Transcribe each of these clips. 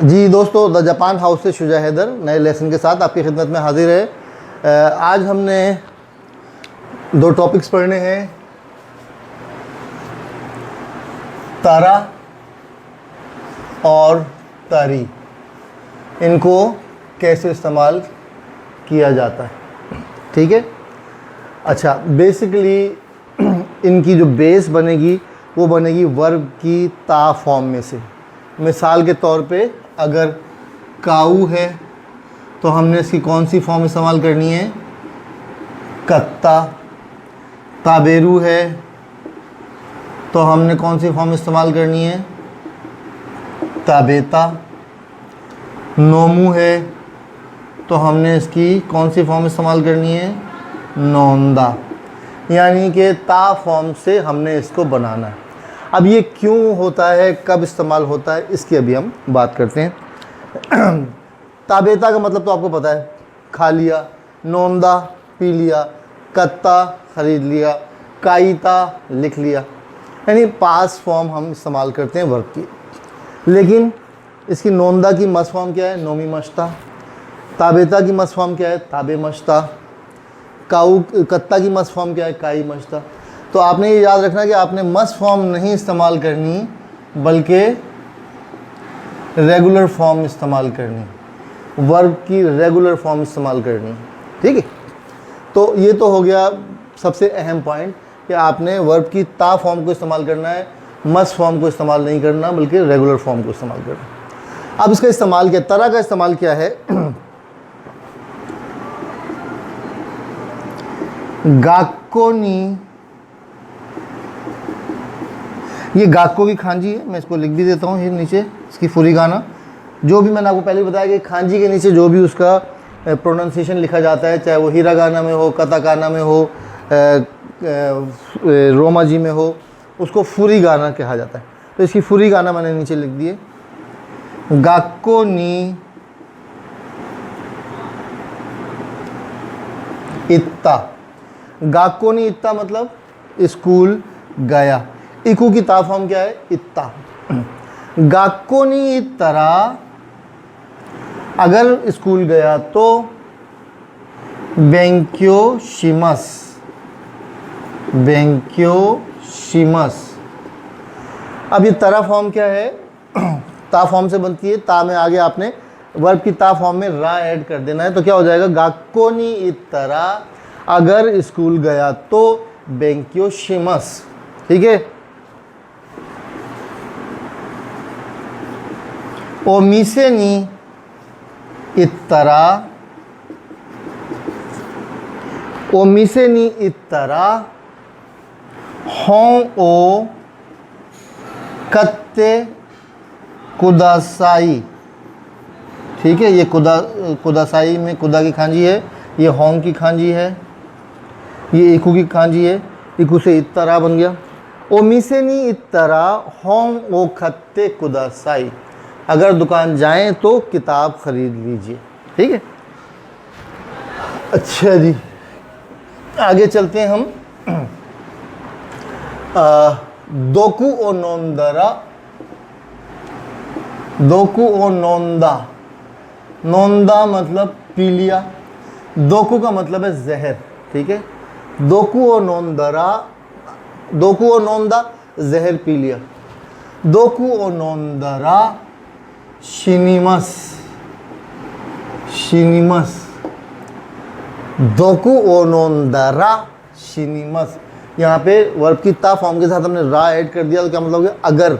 जी दोस्तों, the Japan house से शुजा हैदर नए लेसन के साथ आपकी खिदमत में हाजिर है। आज हमने दो टॉपिक्स पढ़ने हैं, तारा और तारी। इनको कैसे इस्तेमाल किया जाता है, ठीक है। अच्छा, बेसिकली इनकी जो बेस बनेगी वो बनेगी वर्ब की ता फॉर्म में से। मिसाल के तौर पे अगर काऊ है तो हमने इसकी कौन सी फॉर्म इस्तेमाल करनी है? कत्ता। ताबेरू है तो हमने कौन सी फॉर्म इस्तेमाल करनी है? ताबेता। नोमू है तो हमने इसकी कौन सी फॉर्म इस्तेमाल करनी है? नोंदा। यानी कि ता फॉर्म से हमने इसको बनाना है। अब ये क्यों होता है, कब इस्तेमाल होता है, इसकी अभी हम बात करते हैं। ताबेता का मतलब तो आपको पता है, खा लिया। नोंदा, पी लिया। कत्ता, ख़रीद लिया। काईता, लिख लिया। यानी पास फॉर्म हम इस्तेमाल करते हैं वर्ब की। लेकिन इसकी नोंदा की मस फॉर्म क्या है? नोमी मश्ता। ताबेता की मस फॉर्म क्या है? ताबे मश्ता। कत्ता की मस फॉर्म क्या है? काई मश्ता। तो आपने ये याद रखना कि आपने मस फॉर्म नहीं इस्तेमाल करनी, बल्कि रेगुलर फॉर्म इस्तेमाल करनी, वर्ब की रेगुलर फॉर्म इस्तेमाल करनी, ठीक है। तो ये तो हो गया सबसे अहम पॉइंट कि आपने वर्ब की ता फॉर्म को इस्तेमाल करना है, मस फॉर्म को इस्तेमाल नहीं करना, बल्कि रेगुलर फॉर्म को इस्तेमाल करना। अब इसका इस्तेमाल क्या, तरह का इस्तेमाल क्या है? गाक्कोनी, ये गाक्को की खांजी है। मैं इसको लिख भी देता हूँ, ये नीचे इसकी फुरीगाना। जो भी मैंने आपको पहले बताया कि खांजी के नीचे जो भी उसका प्रोनाउंसिएशन लिखा जाता है, चाहे वो हिरागाना में हो, कताकाना में हो, रोमाजी में हो, उसको फुरीगाना कहा जाता है। तो इसकी फुरीगाना मैंने नीचे लिख दिए। गाक्को नी इत्ता। गाक्को नी इत्ता मतलब स्कूल गया। इकू की ता फॉर्म क्या है? इत्ता। गाक्को नी इत्तरा, अगर स्कूल गया तो बेंक्यो शिमस। बेंक्यो शिमस। अब ये तरा फॉर्म क्या है? ता फॉर्म से बनती है। ता में आगे आपने वर्ब की ता फॉर्म में रा ऐड कर देना है, तो क्या हो जाएगा? गाक्को नी इत्तरा, अगर स्कूल गया तो बेंक्यो शिमस, ठीक है। ओमिसे नी इत्तरा, ओमिसे नी इत्तरा हों ओ कत्ते कुदासाई, ठीक है। ये कुदासाई में कुदा की खांजी है, ये होंग की खांजी है, ये इकू की खांजी है। इकू से इत्तरा बन गया। ओमिसे नी इत्तरा होंग ओ कत्ते कुदासाई, अगर दुकान जाएं तो किताब खरीद लीजिए, ठीक है। अच्छा जी, आगे चलते हैं हम। दोकू ओ नोंदरा, दोकू ओ नोंदा। नोंदा मतलब पी लिया। दोकू का मतलब है जहर, ठीक है। दोकू ओ नोंदरा, दोकू ओ नोंदा, जहर पी लिया। दोकू ओ नोंदरा शिनिमस, शिनिमस। दोकू ओ नोंदरा शिनिमस। यहाँ पे वर्ब की ता फॉर्म के साथ हमने रा ऐड कर दिया, तो क्या मतलब है? अगर,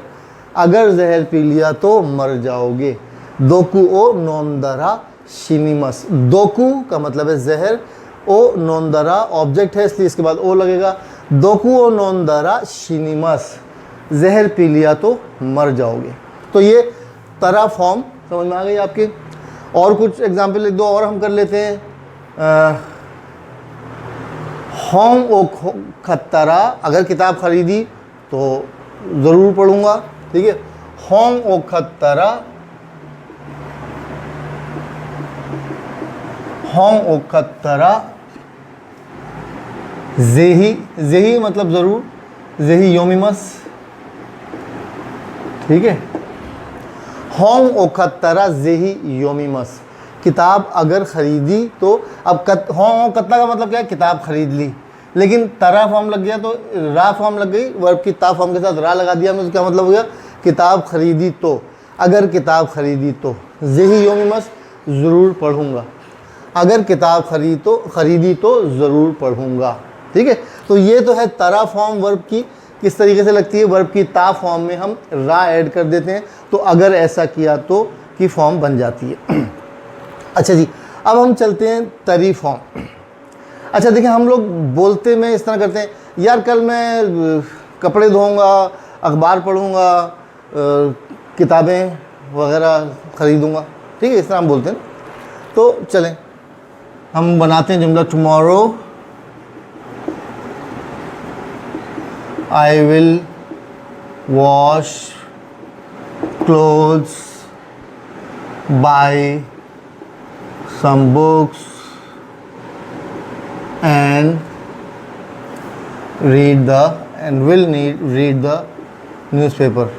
अगर जहर पी लिया तो मर जाओगे। दोकू ओ नोंदरा शिनिमस। दोकू का मतलब है जहर, ओ नोंदरा ऑब्जेक्ट है इसलिए इसके बाद ओ लगेगा। दोकू ओ नोंदरा शिनिमस, जहर पी लिया तो मर जाओगे। तो ये तरा फॉर्म समझ में आ गई आपके। और कुछ एग्जाम्पल लिख दो और हम कर लेते हैं। होंग ओ खत्तरा, अगर किताब खरीदी तो ज़रूर पढ़ूंगा, ठीक है। होंग ओ खत्तरा, होंग ओ खत्तरा जेही, जेही मतलब ज़रूर, जेही योमिमस, ठीक है। होंग ओखतरा जेही योमीमस, किताब अगर ख़रीदी तो, अब होंग कत्ता का मतलब क्या है, किताब ख़रीद ली, लेकिन तरा फॉर्म लग गया तो रा फॉर्म लग गई, वर्ब की ता फॉर्म के साथ रा लगा दिया हमने, तो क्या मतलब हो गया, किताब ख़रीदी तो, अगर किताब ख़रीदी तो, जेही योमीमस ज़रूर पढ़ूँगा, अगर किताब ख़रीदी तो ज़रूर पढ़ूँगा। ठीक है, तो ये तो है तरा फॉर्म वर्ब की किस तरीके से लगती है, वर्ब की ता फॉर्म में हम रा ऐड कर देते हैं, तो अगर ऐसा किया तो की फॉर्म बन जाती है। अच्छा जी, अब हम चलते हैं तरी फॉर्म। अच्छा देखिए, हम लोग बोलते में इस तरह करते हैं, यार कल मैं कपड़े धोऊंगा, अखबार पढ़ूंगा, किताबें वगैरह ख़रीदूंगा, ठीक है, इस तरह हम बोलते हैं। तो चलें हम बनाते हैं जुमला, tomorrow I will wash clothes, buy some books and read the newspaper.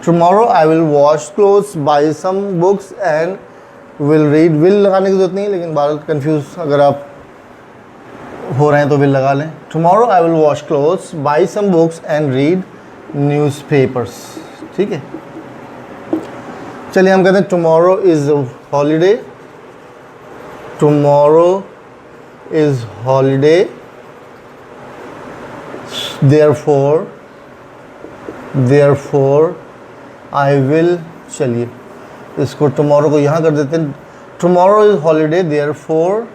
Tomorrow I will wash clothes, buy some books and will read. will लगाने की ज़रूरत नहीं है, लेकिन बार कंफ्यूज अगर आप हो रहे हैं तो विल लगा लें। Tomorrow I will wash clothes, buy some books and read newspapers. ठीक है, चलिए हम कहते हैं tomorrow is holiday, tomorrow is holiday, therefore I will, चलिए इसको टुमारो को यहाँ कर देते हैं, टुमारो इज़ हॉलीडे देयरफॉर,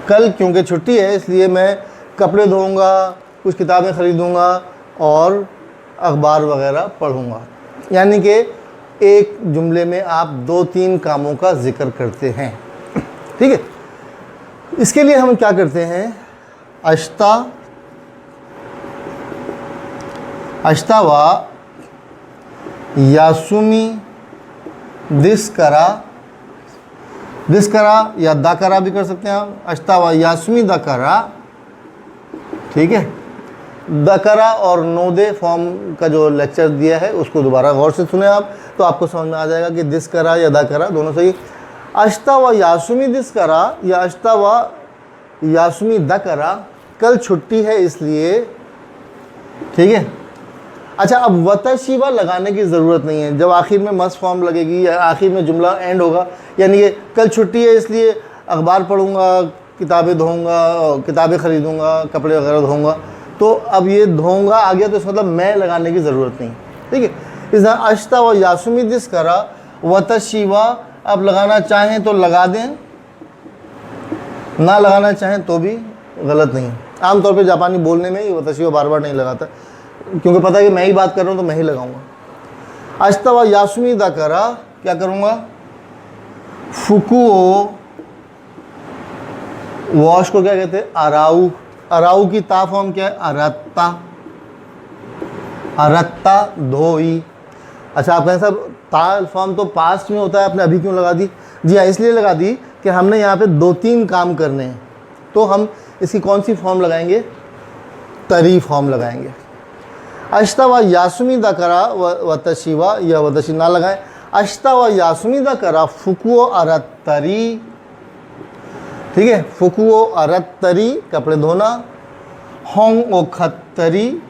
कल क्योंकि छुट्टी है इसलिए मैं कपड़े धोऊंगा, कुछ किताबें ख़रीदूंगा और अखबार वगैरह पढ़ूंगा। यानी कि एक जुमले में आप 2-3 कामों का जिक्र करते हैं। ठीक है, इसके लिए हम क्या करते हैं, अश्ता व यासुमी दिस करा या दा करा भी कर सकते हैं आप, अश्ता व यासुमी दा करा। ठीक है, दा करा और नोदे फॉर्म का जो लेक्चर दिया है उसको दोबारा गौर से सुने आप, तो आपको समझ में आ जाएगा कि दिस करा या दा करा दोनों सही। अश्ता व यासुमी दिस करा या अश्ता व यासुमी दा करा, कल छुट्टी है इसलिए। ठीक है, अच्छा अब वतशिवा लगाने की ज़रूरत नहीं है, जब आखिर में मस्ट फॉर्म लगेगी या आखिर में जुमला एंड होगा, यानी कि कल छुट्टी है इसलिए अखबार पढ़ूंगा, किताबें धोऊंगा, किताबें ख़रीदूंगा, कपड़े वगैरह धोऊंगा, तो अब ये धोऊंगा आ गया तो इसका मतलब मैं लगाने की ज़रूरत नहीं। ठीक है, इस अश्ता व यासुमी दिस करा वतशिवा, अब लगाना चाहें तो लगा दें, ना लगाना चाहें तो भी गलत नहीं है। आमतौर पे जापानी बोलने में ही वतशिवा बार बार नहीं लगाता, क्योंकि पता है कि मैं ही बात कर रहा हूँ तो मैं ही लगाऊंगा। अश्ता व यासुमी दा करा क्या करूँगा, फुकुओ, वॉश को क्या कहते हैं, अराउ, अराउ की ता फॉर्म क्या है, अरत्ता, अरत्ता धोई। अच्छा आप कहें साहब ता फॉर्म तो पास्ट में होता है, आपने अभी क्यों लगा दी? जी हाँ, इसलिए लगा दी कि हमने यहाँ पे 2-3 काम करने हैं, तो हम इसकी कौन सी फॉर्म लगाएंगे, तरी फॉर्म लगाएंगे। अश्ता व यासुमी दा करा वतशिवा या वतशी ना लगाएं, अश्ता व यासुमी दा करा फुकुओ अरत्तरी। ठीक है, फुकुओ अरत्तरी कपड़े धोना, होंग ओ खत्तरी,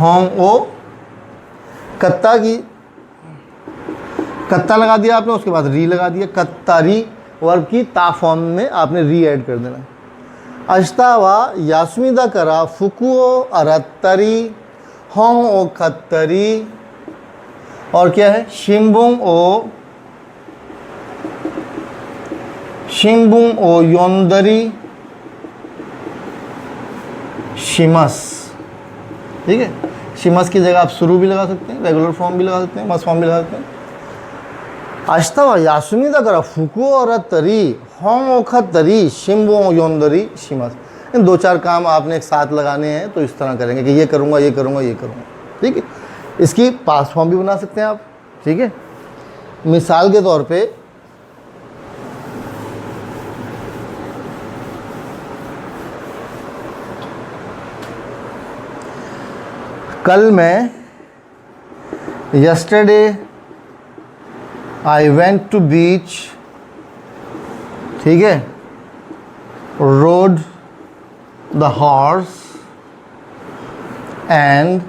होंग ओ कत्ता की कत्ता लगा दिया आपने, उसके बाद री लगा दिया, कत्तारी वर्ब की ता फॉर्म में आपने री ऐड कर देना। अश्ता व यासुमी दा करा फुकुओ अरत्तरी, होंग ओ खत्तरी, और क्या है, शिम्बुंग ओ योंदरी शिमस। ठीक है, शिमस की जगह आप शुरू भी लगा सकते हैं, रेगुलर फॉर्म भी लगा सकते हैं, मस फॉर्म भी लगा सकते हैं। अश्ता व यासुमी दा करा फुकुओ अरत्तरी, होंग ओ खत्तरी, शिम्बुंग ओ योंदरी शिमस। इन 2-4 काम आपने एक साथ लगाने हैं, तो इस तरह करेंगे कि ये करूँगा, ये करूँगा, ये करूँगा। ठीक है, इसकी पास्ट फॉर्म भी बना सकते हैं आप। ठीक है, मिसाल के तौर पे कल मैं, यस्टरडे आई वेंट टू बीच, ठीक है, रोड द हॉर्स एंड,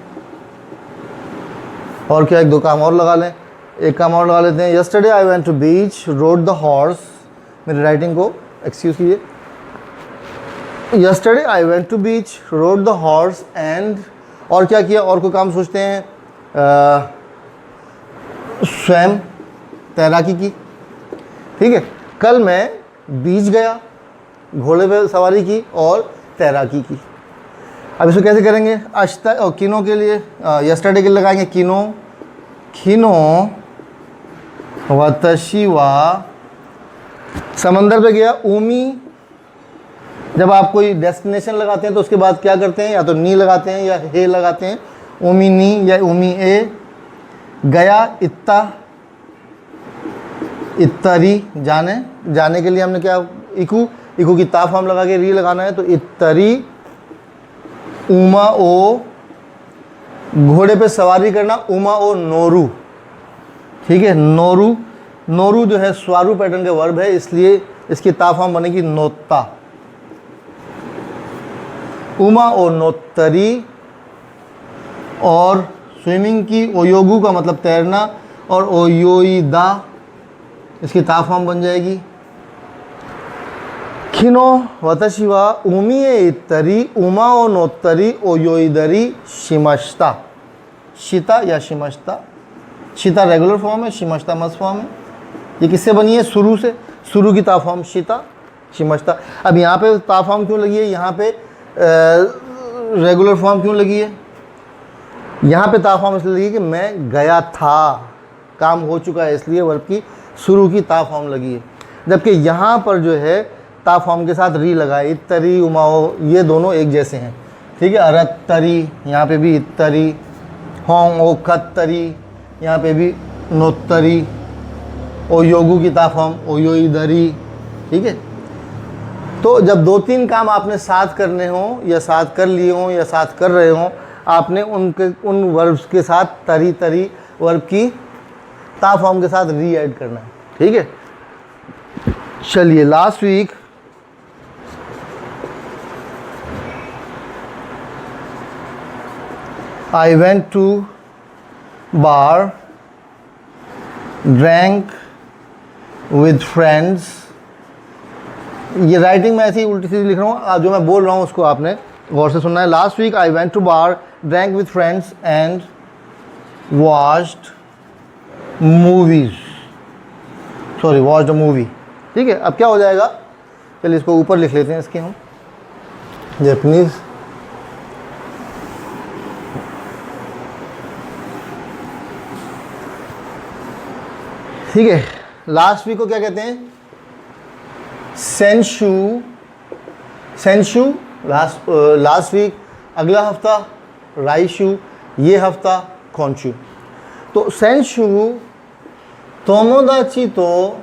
और क्या, एक दो काम और लगा लें, एक काम और लगा लेते हैं। Yesterday I went to beach, rode the horse, मेरी राइटिंग को एक्सक्यूज़ कीजिए। Yesterday I went to beach, rode the horse and, और क्या किया, और कोई काम सोचते हैं, स्वयं तैराकी की, ठीक है। कल मैं बीच गया, घोड़े पे सवारी की और तैराकी की। अब इसको कैसे करेंगे, अश्ता और किनो के लिए यस्टरडे के लिए लगाएंगे किनो, खिनो वतशी वा, समंदर पे गया, उमी। जब आप कोई डेस्टिनेशन लगाते हैं तो उसके बाद क्या करते हैं, या तो नी लगाते हैं या हे लगाते हैं, उमी नी या उमी ए। गया, इत्ता, इत्तरी, जाने के लिए हमने क्या, इकू, इकू की ता फॉर्म लगा के री लगाना है, तो इत्तरी। उमा ओ, घोड़े पे सवारी करना, उमा ओ नोरू, ठीक है। नोरू, नोरू जो है स्वारू पैटर्न का वर्ब है, इसलिए इसकी ता फॉर्म बनेगी नोत्ता। उमा ओ नोत्तरी। और स्विमिंग की ओयोगु का मतलब तैरना, और ओयोईदा इसकी ता फॉर्म बन जाएगी खिनो वतशी वा उमिए इत्तरी उमा ओ नोत्तरी ओयोईदरी शिमश्ता। शिता या शिमश्ता, शिता रेगुलर फॉर्म है, शिमश्ता मस्ट फॉर्म है। ये किससे बनी है, शुरू से, शुरू की ता फॉर्म शिता, शिमश्ता। अब यहाँ पे ता फॉर्म क्यों लगी है, यहाँ पे रेगुलर फॉर्म क्यों लगी है, यहाँ पे ता फॉर्म इसलिए लगी कि मैं गया था, काम हो चुका है, इसलिए वर्ब की शुरू की ता फॉर्म लगी है। जबकि यहाँ पर जो है ता फॉर्म के साथ री लगा है, इत्तरी उमाओ, ये दोनों एक जैसे हैं, ठीक है। अरत्तरी, यहाँ पे भी इत्तरी, होंग ओ खत्तरी, यहाँ पे भी नोत्तरी, ओ योगु की ता फॉर्म ओयोईदरी, ठीक है। तो जब दो तीन काम आपने साथ करने हो, या साथ कर लिए हों, या साथ कर रहे हों, आपने उन वर्ब्स के साथ तरी तरी वर्ब की ता फॉर्म के साथ री ऐड करना है, ठीक है। चलिए, last week I went to bar, drank with friends. ये राइटिंग में ऐसी ही उल्टी सीधी लिख रहा हूँ, जो मैं बोल रहा हूँ उसको आपने गौर से सुनना है। Last week I went to bar, drank with friends and watched movies, sorry watched a movie, ठीक है। अब क्या हो जाएगा, चलिए इसको ऊपर लिख लेते हैं इसके हम, जैपनीज। ठीक है, लास्ट वीक को क्या कहते हैं, सेंशु, सेंशु लास्ट वीक, अगला हफ्ता राइशु, ये हफ्ता खोंशु। तो सेंशु तोमोदाची तो,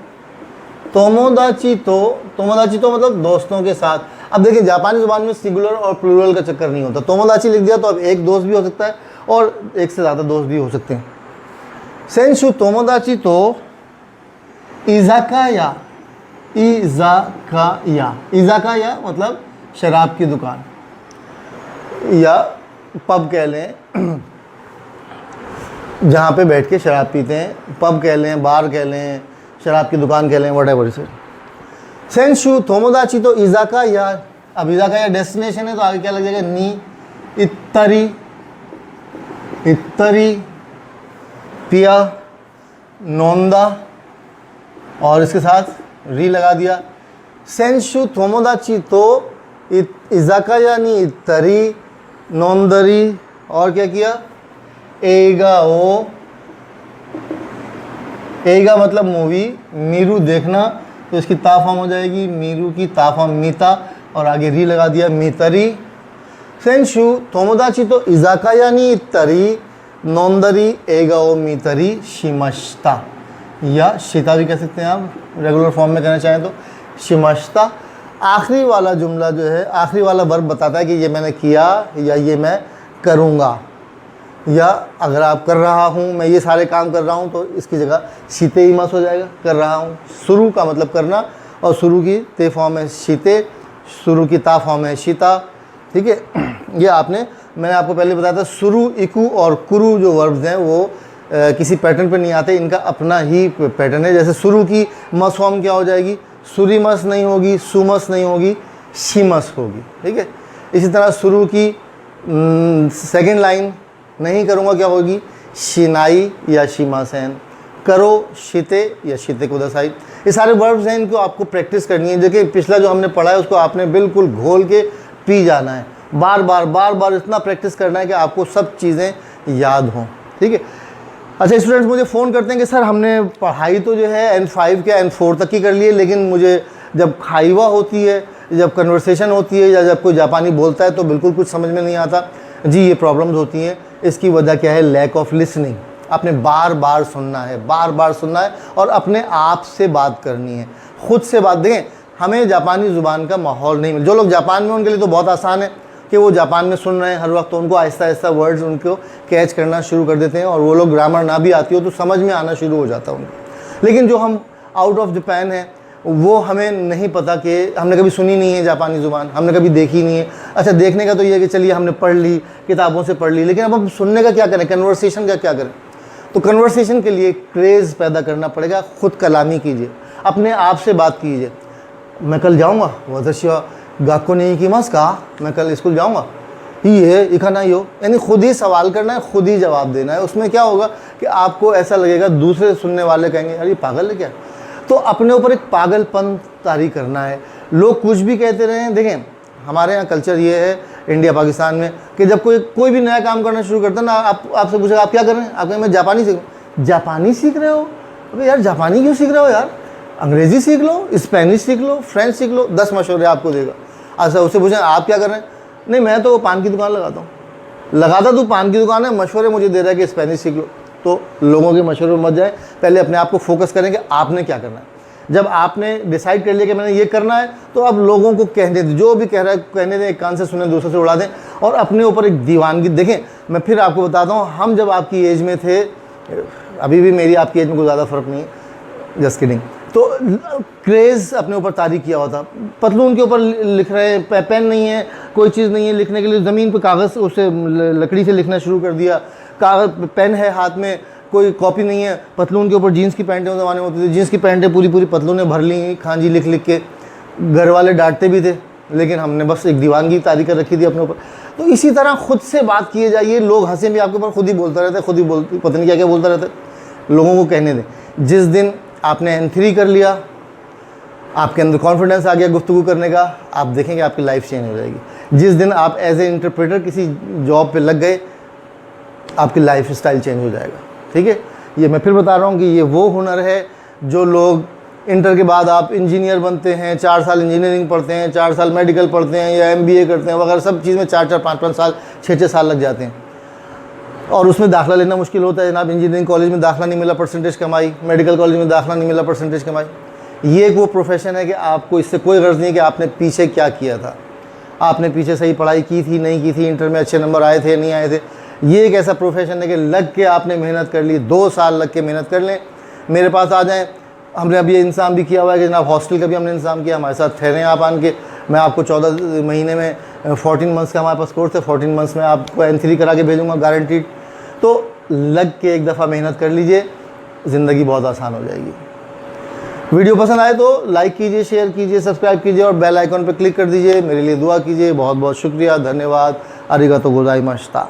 तोमोदाची तो, तोमोदाची तो मतलब दोस्तों के साथ। अब देखिए जापानी ज़ुबान में सिंगुलर और प्लूरल का चक्कर नहीं होता। तोमोदाची लिख दिया तो अब एक दोस्त भी हो सकता है और एक से ज़्यादा दोस्त भी हो सकते हैं। सेंशु तोमोदाची तो इज़ाकाया, इज़ाकाया, इज़ाकाया मतलब शराब की दुकान, या पब कह लें जहाँ पे बैठ के शराब पीते हैं, पब कह लें, बार कह लें, शराब की दुकान कह लें, व्हाटएवर से। सेंशु तोमोदाची तो इज़ाकाया, अब इज़ाकाया डेस्टिनेशन है तो आगे क्या लग जाएगा, नी इत्तरी, इत्तरी पिया नोंदा, और इसके साथ री लगा दिया। सेंशु तोमोदाची तो इज़ाकाया नी इत्तरी नोंदरी, और क्या किया, एगा ओ, एगा मतलब मूवी, मीरू देखना, तो इसकी ता फॉर्म हो जाएगी मीरू की ता फॉर्म मीता, और आगे री लगा दिया मीतरी। सेंशु तोमोदाची तो इज़ाकाया नी इत्तरी नोंदरी एगा ओ मीतरी शिमश्ता, या शिता भी कह सकते हैं आप, रेगुलर फॉर्म में कहना चाहें तो शिमश्ता। आखिरी वाला जुमला जो है, आखिरी वाला वर्ब बताता है कि ये मैंने किया या ये मैं करूँगा, या अगर आप कर रहा हूँ, मैं ये सारे काम कर रहा हूँ, तो इसकी जगह शीते ही मस हो जाएगा, कर रहा हूँ। शुरू का मतलब करना, और शुरू की ते फॉर्म है शीते, शुरू की ता फॉर्म है शीता, ठीक है। ये मैंने आपको पहले बताया था, शुरू, इकू और कुरु जो वर्ब्स हैं वो किसी पैटर्न पे नहीं आते, इनका अपना ही पैटर्न है। जैसे शुरू की मस फॉर्म क्या हो जाएगी, सुरीमस नहीं होगी, सुमस नहीं होगी, शीमस होगी, ठीक है। इसी तरह शुरू की सेकेंड लाइन नहीं करूँगा क्या होगी, शिनाई या शीमासेन, करो शिते या शिते को दसाई। ये सारे वर्ब्स हैं, इनको आपको प्रैक्टिस करनी है। देखिए पिछला जो हमने पढ़ा है उसको आपने बिल्कुल घोल के पी जाना है, बार बार इतना प्रैक्टिस करना है कि आपको सब चीज़ें याद हों, ठीक है। अच्छा, स्टूडेंट्स मुझे फ़ोन करते हैं कि सर हमने पढ़ाई तो जो है N5 के N4 तक की कर ली है, लेकिन मुझे जब खाइवा होती है, जब कन्वर्सेशन होती है, या जब कोई जापानी बोलता है तो बिल्कुल कुछ समझ में नहीं आता। जी ये प्रॉब्लम्स होती हैं। इसकी वजह क्या है, लैक ऑफ लिसनिंग। आपने बार बार सुनना है और अपने आप से बात करनी है, खुद से बात। देखें, हमें जापानी ज़ुबान का माहौल नहीं मिल, जो लोग जापान में उनके लिए तो बहुत आसान है कि वो जापान में सुन रहे हैं हर वक्त, तो उनको आहिस्ता आहिस्ता वर्ड्स उनको कैच करना शुरू कर देते हैं, और वो लोग ग्रामर ना भी आती हो तो समझ में आना शुरू हो जाता है उनको। लेकिन जो हम आउट ऑफ जापान हैं, वो हमें नहीं पता कि हमने कभी सुनी नहीं है जापानी ज़ुबान, हमने कभी देखी नहीं है। अच्छा, देखने का तो ये है कि चलिए हमने पढ़ ली, किताबों से पढ़ ली, लेकिन अब हम सुनने का क्या करें, कन्वर्सेशन का क्या करें। तो कन्वर्सेशन के लिए क्रेज़ पैदा करना पड़ेगा, ख़ुद कलामी कीजिए, अपने आप से बात कीजिए। मैं कल जाऊँगा, वतशी गाको नहीं की मस कहा, मैं कल स्कूल जाऊँगा, ये इखा नहीं हो, यानी खुद ही सवाल करना है, खुद ही जवाब देना है। उसमें क्या होगा कि आपको ऐसा लगेगा, दूसरे सुनने वाले कहेंगे अरे पागल है क्या। तो अपने ऊपर एक पागलपन तारी करना है। लोग कुछ भी कहते रहे। देखें, हमारे यहाँ कल्चर ये है इंडिया पाकिस्तान में कि जब कोई भी नया काम करना शुरू करता है ना, आपसे पूछेगा आप क्या कर रहे हैं, आप कहेंगे मैं जापानी सीख रहा हूँ। जापानी सीख रहे हो? अबे यार जापानी क्यों सीख रहे हो यार, अंग्रेज़ी सीख लो, स्पेनिश सीख लो, फ्रेंच सीख लो, 10 मशवरे आपको देगा। अच्छा, उससे पूछें आप क्या कर रहे हैं, नहीं मैं तो पान की दुकान लगाता हूँ। लगाता तू पान की दुकान है, मशवरे मुझे दे रहा है कि स्पेनिश सीख लो। तो लोगों के मशवरे में मत जाए, पहले अपने आप को फोकस करें कि आपने क्या करना है। जब आपने डिसाइड कर लिया कि मैंने ये करना है, तो अब लोगों को कहने दें, जो भी कह रहा है कहने दें, एक कान से सुने दूसरे से उड़ा दें, और अपने ऊपर एक दीवानगी। देखें, मैं फिर आपको बताता हूँ, हम जब आपकी एज में थे, अभी भी मेरी आपकी एज में कोई ज़्यादा फ़र्क नहीं है, जस्ट किडिंग, तो क्रेज़ अपने ऊपर तारी किया हुआ था। पतलून के ऊपर लिख रहे हैं, पेन नहीं है, कोई चीज़ नहीं है लिखने के लिए, ज़मीन पे कागज़ उसे लकड़ी से लिखना शुरू कर दिया। कागज़ पेन है हाथ में, कोई कॉपी नहीं है। पतलून के ऊपर जीन्स की पैंटें उस ज़माने में होती थी, जीन्स की पैंटें पूरी पतलूनें भर ली खांजी लिख लिख के। घर वाले डांटते भी थे, लेकिन हमने बस एक दीवानगी तारी कर रखी थी अपने ऊपर। तो इसी तरह खुद से बात किए जाइए। लोग हंसे भी आपके ऊपर, खुद ही बोलता रहता है, खुद ही पता नहीं क्या क्या बोलता रहता है। लोगों को कहने दें। जिस दिन आपने N3 कर लिया, आपके अंदर कॉन्फिडेंस आ गया गुफ्तगू करने का, आप देखेंगे आपकी लाइफ चेंज हो जाएगी। जिस दिन आप एज ए इंटरप्रेटर किसी जॉब पे लग गए, आपकी लाइफ स्टाइल चेंज हो जाएगा, ठीक है। ये मैं फिर बता रहा हूँ कि ये वो हुनर है जो लोग इंटर के बाद आप इंजीनियर बनते हैं, 4 साल इंजीनियरिंग पढ़ते हैं, 4 साल मेडिकल पढ़ते हैं या MBA करते हैं वगैरह, सब चीज़ में 4-4, 5-5 साल, 6-6 साल लग जाते हैं, और उसमें दाखिला लेना मुश्किल होता है। जनाब इंजीनियरिंग कॉलेज में दाखिला नहीं मिला, परसेंटेज कमाई, मेडिकल कॉलेज में दाखिला नहीं मिला, परसेंटेज कमाई। ये एक वो प्रोफेशन है कि आपको इससे कोई गर्ज नहीं कि आपने पीछे क्या किया था, आपने पीछे सही पढ़ाई की थी नहीं की थी, इंटर में अच्छे नंबर आए थे नहीं आए थे। ये एक ऐसा प्रोफेशन है कि लग के आपने मेहनत कर ली, 2 साल लग के मेहनत कर लें, मेरे पास आ जाएं। हमने अभी ये इंतज़ाम भी किया हुआ है कि जनाब हॉस्टल का भी हमने इंतज़ाम किया, हमारे साथ ठहरें आप आन के। मैं आपको 14 महीने में 14 मंथ्स का हमारे पास कोर्स है, 14 मंथ्स में आपको N3 करा के भेजूँगा गारंटीड। तो लग के एक दफ़ा मेहनत कर लीजिए, ज़िंदगी बहुत आसान हो जाएगी। वीडियो पसंद आए तो लाइक कीजिए, शेयर कीजिए, सब्सक्राइब कीजिए और बेल आइकॉन पर क्लिक कर दीजिए। मेरे लिए दुआ कीजिए। बहुत बहुत शुक्रिया, धन्यवाद। अरिगातो गोजाइमाशिता।